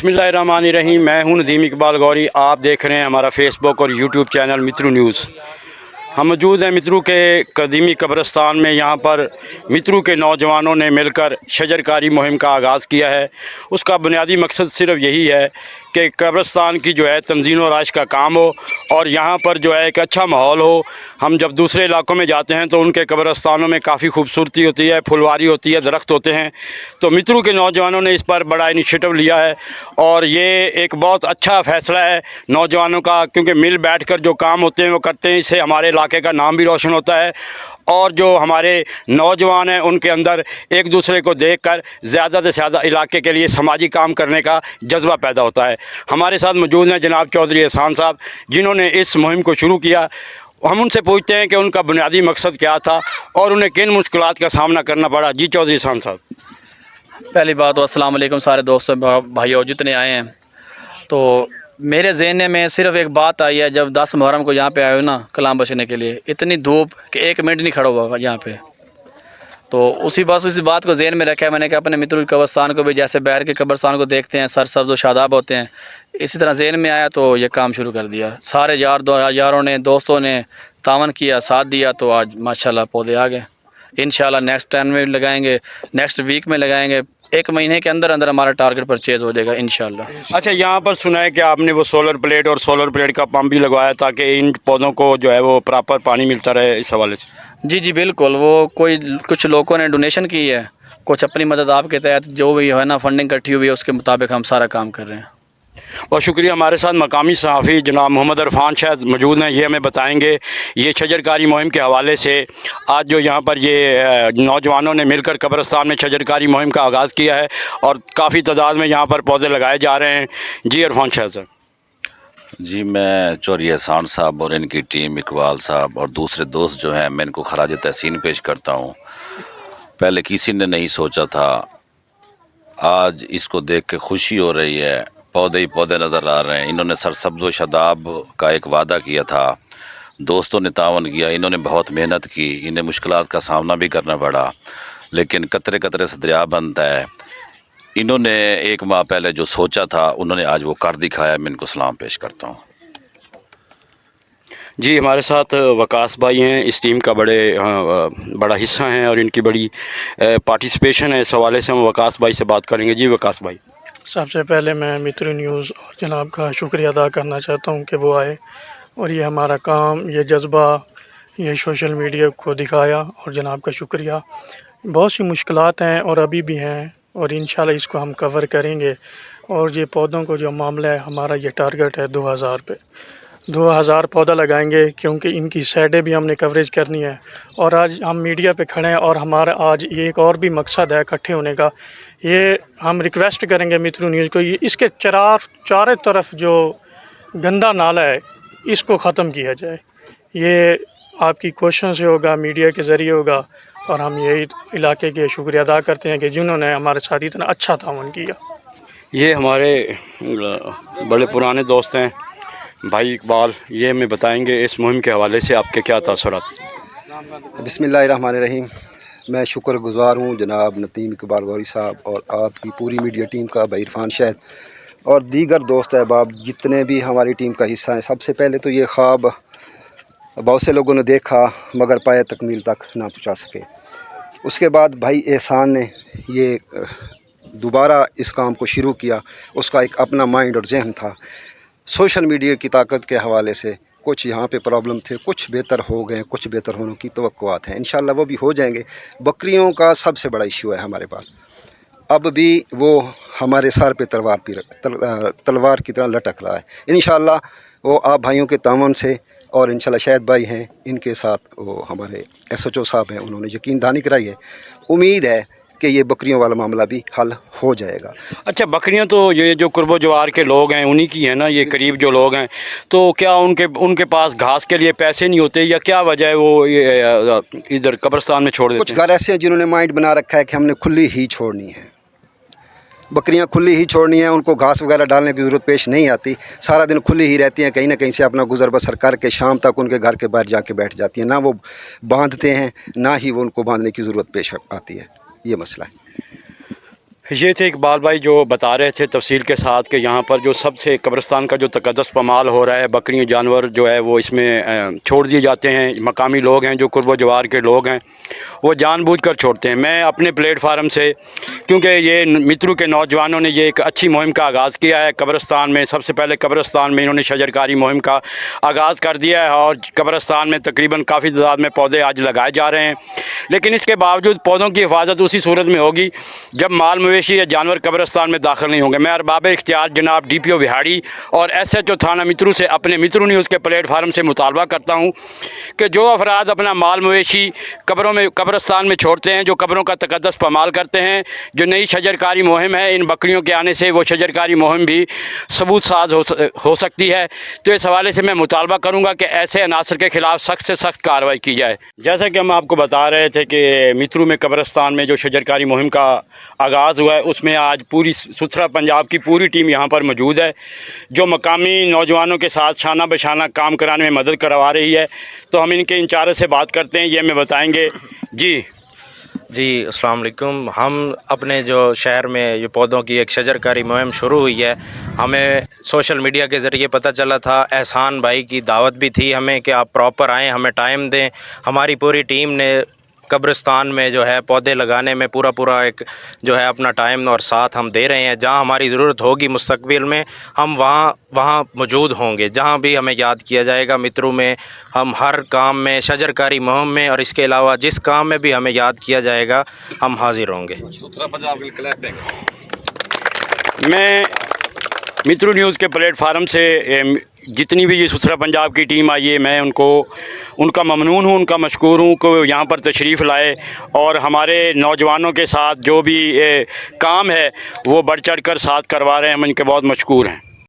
बिस्मिल्लाहिर्रहमानिर्रहीम। मैं हूं नदीम इकबाल गौरी। आप देख रहे हैं हमारा फेसबुक और यूट्यूब चैनल मित्रू न्यूज़। हम मौजूद हैं मित्रू के कदीमी कब्रिस्तान में। यहाँ पर मित्रू के नौजवानों ने मिलकर शजरकारी मुहिम का आगाज़ किया है। उसका बुनियादी मकसद सिर्फ यही है कि कब्रिस्तान की जो है तंज़ीम और आइश का काम हो और यहाँ पर जो है एक अच्छा माहौल हो। हम जब दूसरे इलाकों में जाते हैं तो उनके कब्रिस्तानों में काफ़ी खूबसूरती होती है, फुलवारी होती है, दरख्त होते हैं। तो मित्रू के नौजवानों ने इस पर बड़ा इनिशिएटिव लिया है और ये एक बहुत अच्छा फ़ैसला है नौजवानों का, क्योंकि मिल बैठ कर जो काम होते हैं वो करते हैं। इससे हमारे इलाके का नाम भी रोशन होता है और जो हमारे नौजवान हैं उनके अंदर एक दूसरे को देखकर ज़्यादा से ज़्यादा इलाके के लिए समाजी काम करने का जज्बा पैदा होता है। हमारे साथ मौजूद हैं जनाब चौधरी एहसान साहब, जिन्होंने इस मुहिम को शुरू किया। हम उनसे पूछते हैं कि उनका बुनियादी मकसद क्या था और उन्हें किन मुश्किलात का सामना करना पड़ा। जी चौधरी एहसान साहब। पहली बात तो अस्सलाम वालेकुम सारे दोस्तों भाइयों जितने आए हैं। तो मेरे ज़हन में सिर्फ एक बात आई है, जब 10 मुहर्रम को यहाँ पे आए हो ना कलाम बचने के लिए, इतनी धूप कि 1 मिनट नहीं खड़ा हुआ यहाँ पे। तो उसी बात को ज़हन में रखा है मैंने कि अपने मित्रों के कब्रिस्तान को भी जैसे बैर के कब्रिस्तान को देखते हैं सरसब्ज़ व शादाब होते हैं, इसी तरह ज़हन में आया तो ये काम शुरू कर दिया। सारे यारों ने दोस्तों ने तावन किया, साथ दिया, तो आज माशाल्लाह पौधे आ गए। इंशाल्लाह नेक्स्ट टाइम में लगाएंगे, नेक्स्ट वीक में लगाएंगे। 1 महीने के अंदर अंदर हमारा टारगेट परचेज हो जाएगा इंशाल्लाह। अच्छा, यहाँ पर सुना है कि आपने वो सोलर प्लेट और सोलर प्लेट का पंप भी लगवाया ताकि इन पौधों को जो है वो प्रॉपर पानी मिलता रहे, इस हवाले से। जी बिल्कुल, वो कुछ लोगों ने डोनेशन की है, कुछ अपनी मदद आपके तहत जो भी है ना फंडिंग इकट्ठी हुई है उसके मुताबिक हम सारा काम कर रहे हैं। बहुत शुक्रिया। हमारे साथ मकामी सहाफ़ी जनाब मोहम्मद इरफान शायद मौजूद हैं, ये हमें बताएंगे ये शजरकारी मुहिम के हवाले से आज जो यहाँ पर ये नौजवानों ने मिलकर कब्रिस्तान में शजरकारी मुहिम का आगाज़ किया है और काफ़ी तादाद में यहाँ पर पौधे लगाए जा रहे हैं। जी इरफान शाह सर। जी, मैं चौधरी एहसान साहब और इनकी टीम, इकबाल साहब और दूसरे दोस्त जो हैं, मैं इनको खराज तहसीन पेश करता हूँ। पहले किसी ने नहीं सोचा था, आज इसको देख के खुशी हो रही है। पौधे ही पौधे नज़र आ रहे हैं। इन्होंने सरसब्ज़ व शादाब का एक वादा किया था, दोस्तों ने तावन किया, इन्होंने बहुत मेहनत की, इन्हें मुश्किलात का सामना भी करना पड़ा, लेकिन कतरे कतरे से दरिया बनता है। इन्होंने 1 माह पहले जो सोचा था उन्होंने आज वो कर दिखाया। मैं इनको सलाम पेश करता हूँ। जी, हमारे साथ वकास भाई हैं, इस टीम का बड़ा हिस्सा हैं और इनकी बड़ी पार्टिसिपेशन है। इस हवाले से हम वकास भाई से बात करेंगे। जी वकास भाई। सबसे पहले मैं मित्रू न्यूज़ और जनाब का शुक्रिया अदा करना चाहता हूं कि वो आए और ये हमारा काम, ये जज्बा, ये सोशल मीडिया को दिखाया और जनाब का शुक्रिया। बहुत सी मुश्किलात हैं और अभी भी हैं और इंशाल्लाह इसको हम कवर करेंगे। और ये पौधों को जो मामला है, हमारा ये टारगेट है 2000 पे 2000 पौधा लगाएंगे, क्योंकि इनकी साइडें भी हमने कवरेज करनी है। और आज हम मीडिया पे खड़े हैं और हमारा आज ये एक और भी मकसद है इकट्ठे होने का। ये हम रिक्वेस्ट करेंगे मित्रू न्यूज़ को, ये इसके चारों तरफ जो गंदा नाला है इसको ख़त्म किया जाए। ये आपकी कोशिशों से होगा, मीडिया के ज़रिए होगा और हम यही इलाके के शुक्रिया अदा करते हैं कि जिन्होंने हमारे साथ इतना अच्छा तावन किया। ये हमारे बड़े पुराने दोस्त हैं भाई इकबाल, ये हमें बताएंगे इस मुहिम के हवाले से आपके क्या तासुरात। बिस्मिल्लाहिर्रहमानिर्रहीम। मैं शुक्रगुज़ार हूँ जनाब नदीम इकबाल गौरी साहब और आपकी पूरी मीडिया टीम का, भाई इरफान शायद और दीगर दोस्त अहबाब जितने भी हमारी टीम का हिस्सा हैं। सबसे पहले तो ये ख्वाब बहुत से लोगों ने देखा मगर पाए तकमील तक ना पहुँचा सके। उसके बाद भाई एहसान ने ये दोबारा इस काम को शुरू किया। उसका एक अपना माइंड और जहन था। सोशल मीडिया की ताकत के हवाले से कुछ यहाँ पे प्रॉब्लम थे, कुछ बेहतर हो गए, कुछ बेहतर होने की तवक्कुआत हैं। इंशाल्लाह वो भी हो जाएंगे। बकरियों का सबसे बड़ा इशू है हमारे पास, अब भी वो हमारे सर पे तलवार की तरह लटक रहा है। इंशाल्लाह वो आप भाइयों के तावन से और इंशाल्लाह शायद भाई हैं, इनके साथ वो हमारे SHO साहब हैं, उन्होंने यकीन दहानी कराई है। उम्मीद है कि ये बकरियों वाला मामला भी हल हो जाएगा। अच्छा, बकरियां तो ये जो कुर्बो जवार के लोग हैं उन्हीं की है ना, ये करीब जो लोग हैं, तो क्या उनके पास घास के लिए पैसे नहीं होते या क्या वजह है वो इधर कब्रिस्तान में छोड़ देते हैं? कुछ घर ऐसे हैं जिन्होंने माइंड बना रखा है कि हमने खुली ही छोड़नी है, बकरियां खुली ही छोड़नी है, उनको घास वगैरह डालने की ज़रूरत पेश नहीं आती। सारा दिन खुली ही रहती हैं, कहीं ना कहीं से अपना गुजर बसर करके शाम तक उनके घर के बाहर जाके बैठ जाती हैं। ना वो बांधते हैं, ना ही वो उनको बांधने की ज़रूरत पेश आती है। ये मसला है। یہ تھے اقبال بھائی جو بتا رہے تھے تفصیل کے ساتھ کہ یہاں پر جو سب سے قبرستان کا جو تقدس پامال ہو رہا ہے، بکریاں جانور جو ہے وہ اس میں چھوڑ دیے جاتے ہیں. مقامی لوگ ہیں جو قرب و جوار کے لوگ ہیں وہ جان بوجھ کر چھوڑتے ہیں. میں اپنے پلیٹ فارم سے، کیونکہ یہ مترو کے نوجوانوں نے یہ ایک اچھی مہم کا آغاز کیا ہے قبرستان میں، سب سے پہلے قبرستان میں انہوں نے شجرکاری مہم کا آغاز کر دیا ہے اور قبرستان میں تقریباً کافی تعداد میں پودے آج لگائے جا رہے ہیں. لیکن اس کے باوجود پودوں کی حفاظت اسی صورت میں ہوگی جب مال مویشی یا جانور قبرستان میں داخل نہیں ہوں گے. میں ارباب اختیار جناب ڈی پی او وہاڑی اور ایس ایچ او تھانہ مترو سے اپنے مترو نیوز کے پلیٹ فارم سے مطالبہ کرتا ہوں کہ جو افراد اپنا مال مویشی قبرستان میں چھوڑتے ہیں، جو قبروں کا تقدس پامال کرتے ہیں، جو نئی شجرکاری مہم ہے، ان بکریوں کے آنے سے وہ شجرکاری مہم بھی ثبوت ساز ہو سکتی ہے. تو اس حوالے سے میں مطالبہ کروں گا کہ ایسے عناصر کے خلاف سخت سے سخت کارروائی کی جائے. جیسا کہ ہم آپ کو بتا رہے تھے کہ مترو میں قبرستان میں جو شجرکاری مہم کا آغاز ہوا ہے اس میں آج پوری ستھرا پنجاب کی پوری ٹیم یہاں پر موجود ہے جو مقامی نوجوانوں کے ساتھ شانہ بشانہ کام کرانے میں مدد کروا رہی ہے. تو ہم ان کے انچارج سے بات کرتے ہیں، یہ ہمیں بتائیں گے. جی السلام علیکم. ہم اپنے جو شہر میں یہ پودوں کی ایک شجرکاری مہم شروع ہوئی ہے، ہمیں سوشل میڈیا کے ذریعے پتہ چلا تھا. احسان بھائی کی دعوت بھی تھی ہمیں کہ آپ پراپر آئیں، ہمیں ٹائم دیں. ہماری پوری ٹیم نے قبرستان میں جو ہے پودے لگانے میں پورا ایک جو ہے اپنا ٹائم اور ساتھ ہم دے رہے ہیں. جہاں ہماری ضرورت ہوگی مستقبل میں ہم وہاں موجود ہوں گے. جہاں بھی ہمیں یاد کیا جائے گا مترو میں ہم ہر کام میں، شجرکاری مہم میں اور اس کے علاوہ جس کام میں بھی ہمیں یاد کیا جائے گا ہم حاضر ہوں گے. میں مترو نیوز کے پلیٹ فارم سے جتنی بھی یہ ستھرا پنجاب کی ٹیم آئی ہے میں ان کا ممنون ہوں، ان کا مشکور ہوں کہ یہاں پر تشریف لائے اور ہمارے نوجوانوں کے ساتھ جو بھی کام ہے وہ بڑھ چڑھ کر ساتھ کروا رہے ہیں. ہم ان کے بہت مشکور ہیں.